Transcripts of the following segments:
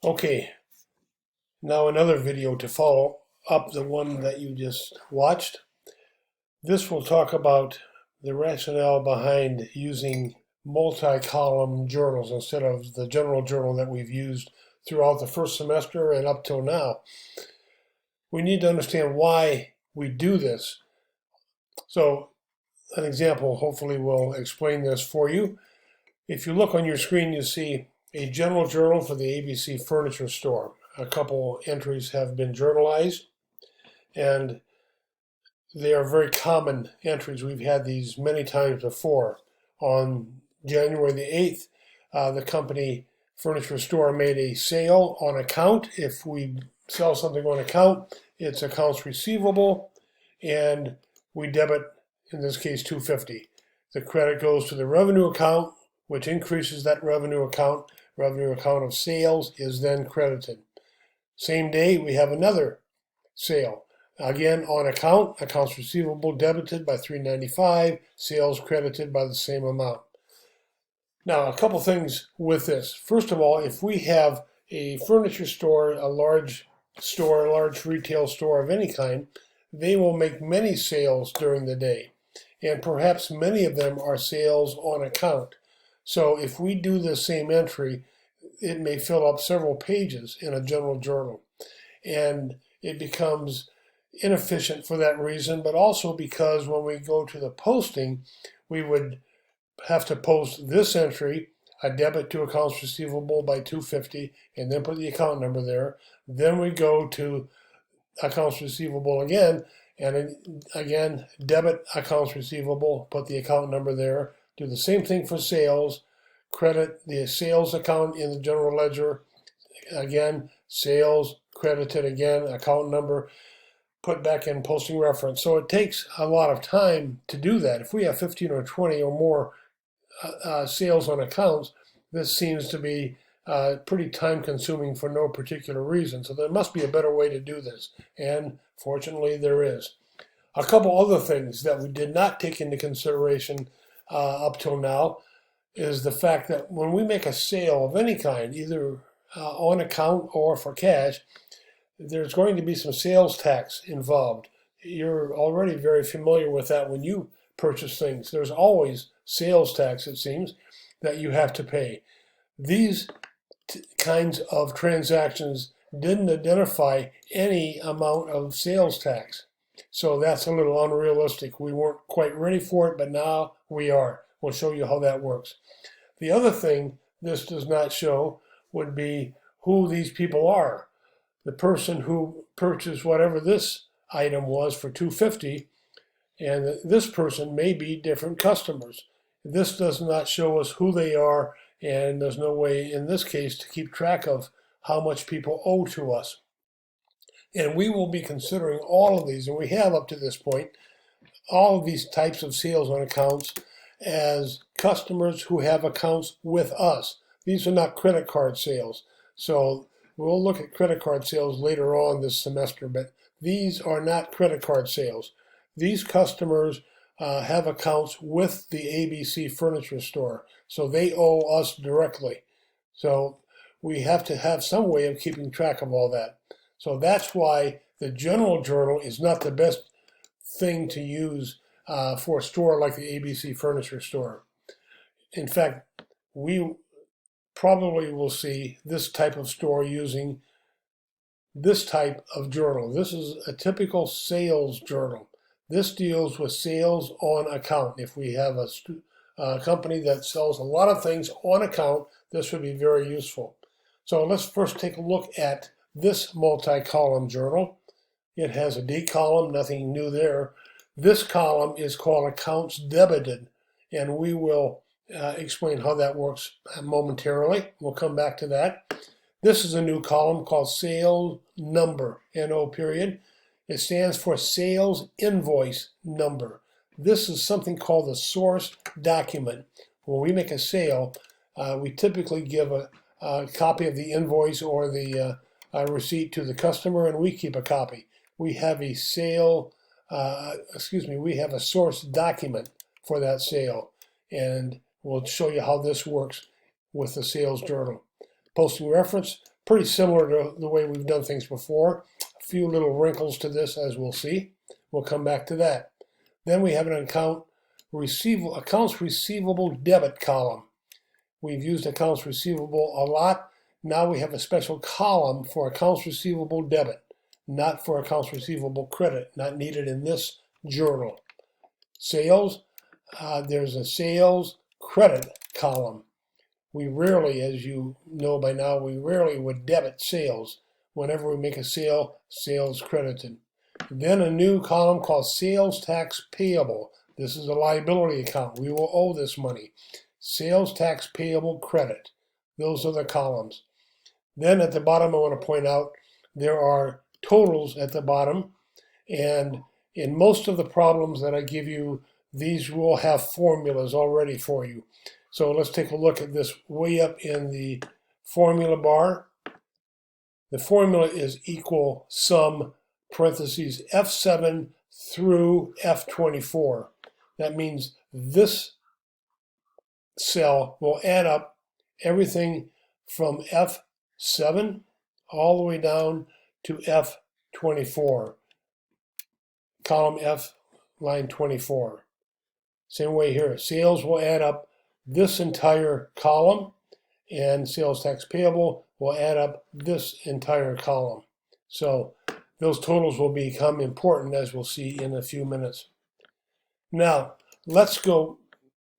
Okay, now another video to follow up the one that you just watched. This will talk about the rationale behind using multi-column journals instead of the general journal that we've used throughout the first semester and up till now. We need to understand why we do this. So an example hopefully will explain this for you. If you look on your screen, you see a general journal for the ABC Furniture Store. A couple entries have been journalized, and they are very common entries. We've had these many times before. On January the 8th, the company Furniture Store made a sale on account. If we sell something on account, it's accounts receivable, and we debit, in this case, $250. The credit goes to the revenue account, which increases that revenue account. Revenue account of sales is then credited. Same day, we have another sale. Again, on account, accounts receivable debited by $395, sales credited by the same amount. Now, a couple things with this. First of all, if we have a furniture store, a large retail store of any kind, they will make many sales during the day. And perhaps many of them are sales on account. So if we do the same entry, it may fill up several pages in a general journal. And it becomes inefficient for that reason, but also because when we go to the posting, we would have to post this entry, a debit to accounts receivable by $250, and then put the account number there. Then we go to accounts receivable again, and again, debit accounts receivable, put the account number there. Do the same thing for sales, credit the sales account in the general ledger. Again, sales, credited again, account number, put back in posting reference. So it takes a lot of time to do that. If we have 15 or 20 or more sales on accounts, this seems to be pretty time consuming for no particular reason. So there must be a better way to do this. And fortunately there is. A couple other things that we did not take into consideration up till now is the fact that when we make a sale of any kind, either on account or for cash, there's going to be some sales tax involved. You're already very familiar with that when you purchase things. There's always sales tax, it seems, that you have to pay. These kinds of transactions didn't identify any amount of sales tax. So that's a little unrealistic. We weren't quite ready for it, but now we are. We'll show you how that works. The other thing this does not show would be who these people are. The person who purchased whatever this item was for $250, and this person may be different customers. This does not show us who they are, and there's no way in this case to keep track of how much people owe to us. And we will be considering all of these, and we have up to this point, all of these types of sales on accounts as customers who have accounts with us. These are not credit card sales. So we'll look at credit card sales later on this semester, but these are not credit card sales. These customers have accounts with the ABC Furniture Store, so they owe us directly. So we have to have some way of keeping track of all that. So that's why the general journal is not the best thing to use for a store like the ABC Furniture Store. In fact, we probably will see this type of store using this type of journal. This is a typical sales journal. This deals with sales on account. If we have a company that sells a lot of things on account, this would be very useful. So let's first take a look at this multi-column journal. It has a date column, nothing new there. This column is called accounts debited, and we will explain how that works momentarily. We'll come back to that. This is a new column called sales number, NO period. It stands for sales invoice number. This is something called the source document. When we make a sale, we typically give a copy of the invoice or the receipt to the customer, and we keep a copy. We have a we have a source document for that sale, and we'll show you how this works with the sales journal. Posting reference, pretty similar to the way we've done things before. A few little wrinkles to this, as we'll see. We'll come back to that. Then we have an accounts receivable debit column. We've used accounts receivable a lot. Now we have a special column for accounts receivable debit, not for accounts receivable credit, not needed in this journal. Sales, there's a sales credit column. We rarely, as you know by now, we rarely would debit sales. Whenever we make a sale, sales credited. Then a new column called sales tax payable. This is a liability account. We will owe this money. Sales tax payable credit. Those are the columns. Then at the bottom, I want to point out there are totals at the bottom. And in most of the problems that I give you, these will have formulas already for you. So let's take a look at this way up in the formula bar. The formula is equal sum parentheses F7 through F24. That means this cell will add up everything from F7 all the way down to F24. Column F, line 24. Same way here. Sales will add up this entire column, and sales tax payable will add up this entire column. So those totals will become important, as we'll see in a few minutes. Now, let's go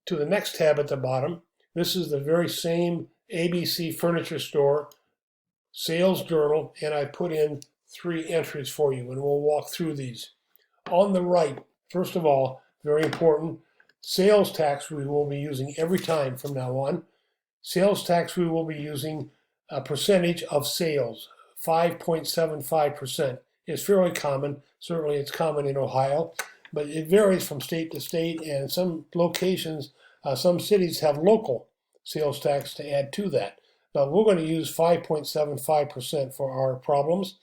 to the next tab at the bottom. This is the very same ABC Furniture Store sales journal, and I put in 3 entries for you, and we'll walk through these. On the right, first of all, very important, sales tax we will be using every time from now on. Sales tax we will be using a percentage of sales, 5.75% is fairly common. Certainly it's common in Ohio, but it varies from state to state, and some locations, some cities have local sales tax to add to that. But we're going to use 5.75% for our problems.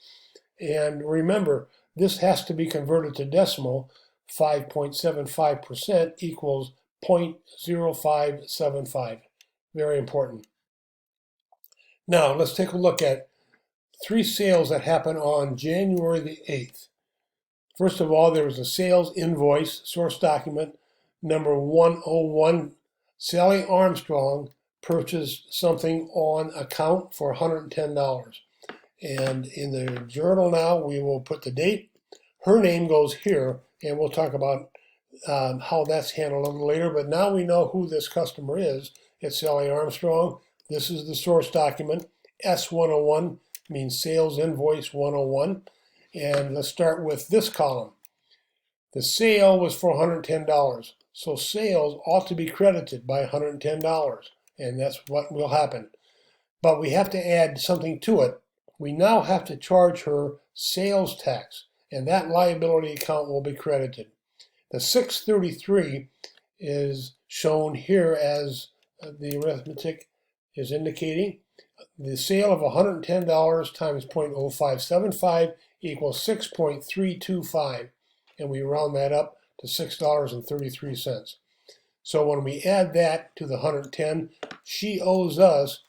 And remember, this has to be converted to decimal. 5.75% equals 0.0575. Very important. Now, let's take a look at 3 sales that happened on January the 8th. First of all, there was a sales invoice, source document, number 101. Sally Armstrong purchased something on account for $110. And in the journal now, we will put the date. Her name goes here, and we'll talk about how that's handled a little later. But now we know who this customer is. It's Sally Armstrong. This is the source document. S101 means sales invoice 101. And let's start with this column. The sale was for $110. So sales ought to be credited by $110. And that's what will happen. But we have to add something to it. We now have to charge her sales tax, and that liability account will be credited. The 633 is shown here as the arithmetic is indicating. The sale of $110 times 0.0575 equals 6.325, and we round that up to $6.33. So when we add that to the 110, she owes us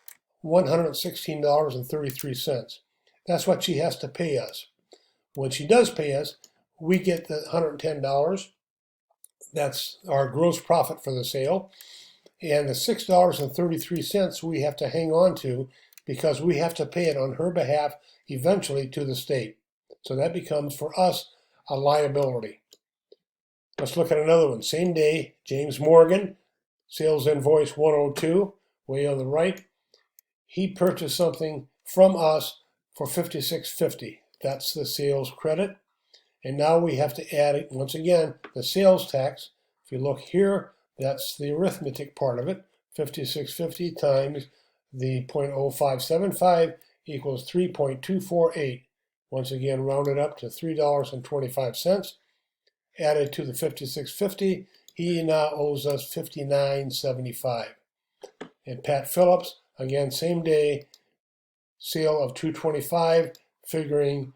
$116.33. That's what she has to pay us. When she does pay us, we get the $110. That's our gross profit for the sale. And the $6.33 we have to hang on to because we have to pay it on her behalf eventually to the state. So that becomes for us a liability. Let's look at another one. Same day, James Morgan, sales invoice 102, way on the right. He purchased something from us for $56.50. That's the sales credit. And now we have to add it, once again, the sales tax. If you look here, that's the arithmetic part of it. $56.50 times the 0.0575 equals 3.248. Once again, rounded up to $3.25. Added to the $56.50, he now owes us $59.75. And Pat Phillips, again, same day, sale of $225, figuring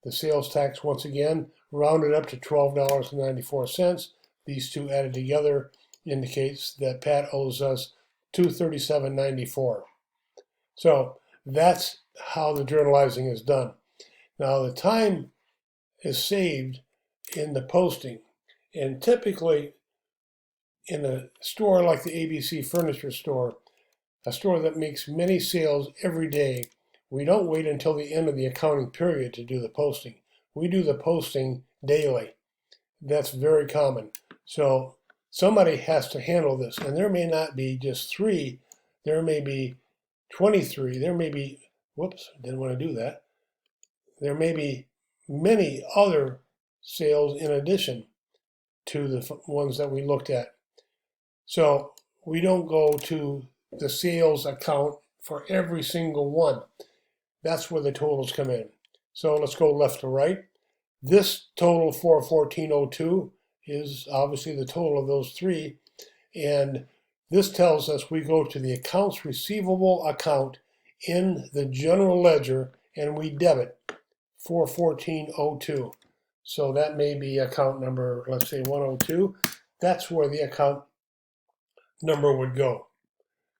the sales tax once again, rounded up to $12.94. These two added together indicates that Pat owes us $237.94. So that's how the journalizing is done. Now the time is saved in the posting, and typically in a store like the ABC Furniture Store, a store that makes many sales every day, we don't wait until the end of the accounting period to do the posting. We do the posting daily. That's very common. So somebody has to handle this, and there may not be just 3, there may be 23, there may be, whoops, didn't want to do that. There may be many other sales in addition to the ones that we looked at. So we don't go to the sales account for every single one. That's where the totals come in. So let's go left to right. This total for 1402 is obviously the total of those 3. And this tells us we go to the accounts receivable account in the general ledger and we debit for 1402. So that may be account number, let's say 102. That's where the account number would go.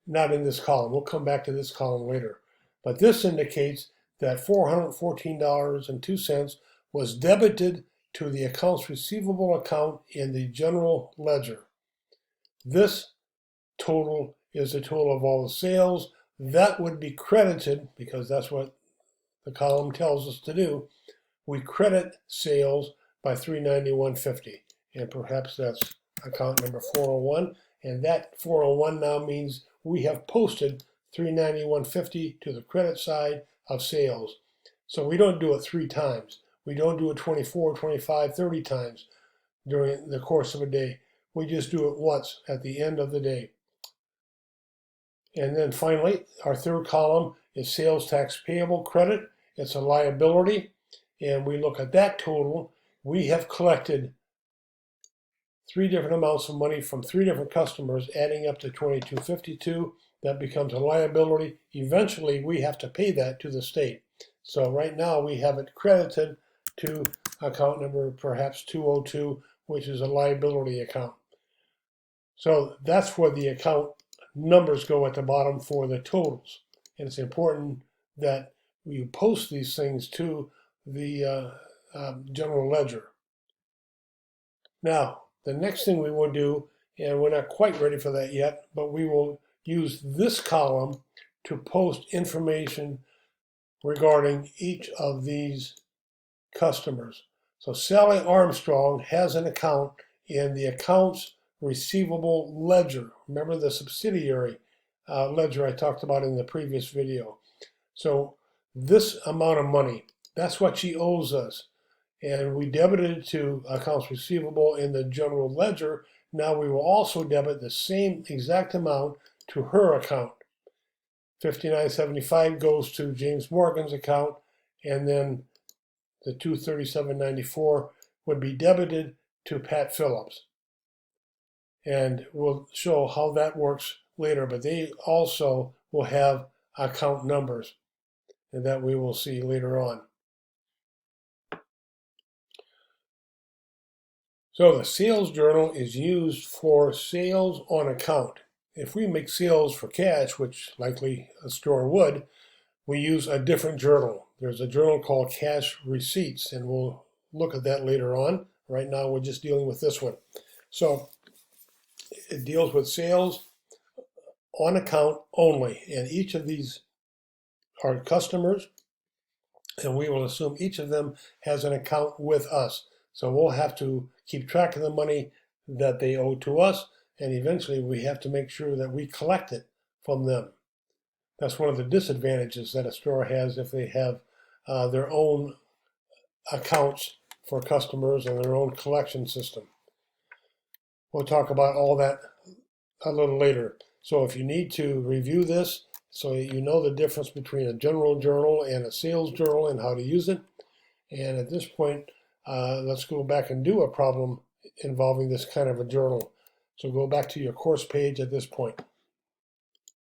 Not in this column. We'll come back to this column later. But this indicates that $414.02 was debited to the accounts receivable account in the general ledger. This total is the total of all the sales. That would be credited, because that's what the column tells us to do. We credit sales by $391.50. And perhaps that's account number 401. And that 401 now means we have posted $391.50 to the credit side of sales. So we don't do it 3 times. We don't do it 24, 25, 30 times during the course of a day. We just do it once at the end of the day. And then finally, our third column is sales tax payable credit. It's a liability. And we look at that total. We have collected 3 different amounts of money from 3 different customers, adding up to $22.52. That becomes a liability. Eventually, we have to pay that to the state. So right now, we have it credited to account number perhaps 202, which is a liability account. So that's where the account numbers go at the bottom for the totals. And it's important that we post these things to the general ledger. Now, the next thing we will do, and we're not quite ready for that yet, but we will use this column to post information regarding each of these customers. So Sally Armstrong has an account in the accounts receivable ledger. Remember the subsidiary ledger I talked about in the previous video. So this amount of money, that's what she owes us. And we debited it to accounts receivable in the general ledger. Now we will also debit the same exact amount to her account. $59.75 goes to James Morgan's account, and then the $237.94 would be debited to Pat Phillips. And we'll show how that works later, but they also will have account numbers, and that we will see later on. So the sales journal is used for sales on account. If we make sales for cash, which likely a store would, we use a different journal. There's a journal called Cash Receipts, and we'll look at that later on. Right now we're just dealing with this one. So it deals with sales on account only, and each of these are customers, and we will assume each of them has an account with us. So we'll have to keep track of the money that they owe to us, and eventually we have to make sure that we collect it from them. That's one of the disadvantages that a store has if they have their own accounts for customers and their own collection system. We'll talk about all that a little later. So if you need to review this so you know the difference between a general journal and a sales journal and how to use it. And at this point, let's go back and do a problem involving this kind of a journal. So go back to your course page at this point.